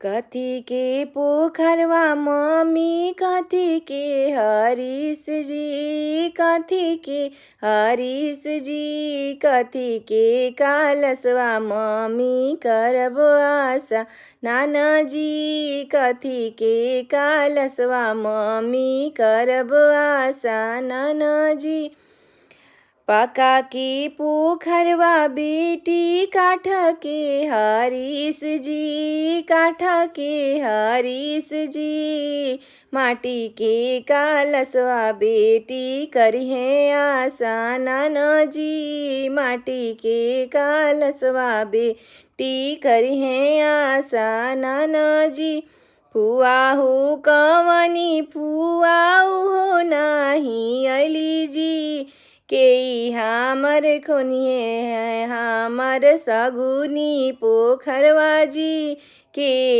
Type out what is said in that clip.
कथी के पोखरवा मम्मी कथी के हरीश जी, कथी के हरीश जी, कथी के कालसवा मम्मी करब आशा नाना जी, कथी के कालसवा मम्मी करब आशा नाना जी। पका के पोखरवा बेटी काठ के हरीश जी, काठ के हरीश जी, माटी के कालसवा बेटी करिहे आशा नाना जी, माटी के कालसवा बेटी करिहे आशा नाना जी। फुआ हो कवनी फुआ हो नाही अली जी, के हमर खोनिए है हमर सगुनी पोखरवा जी, के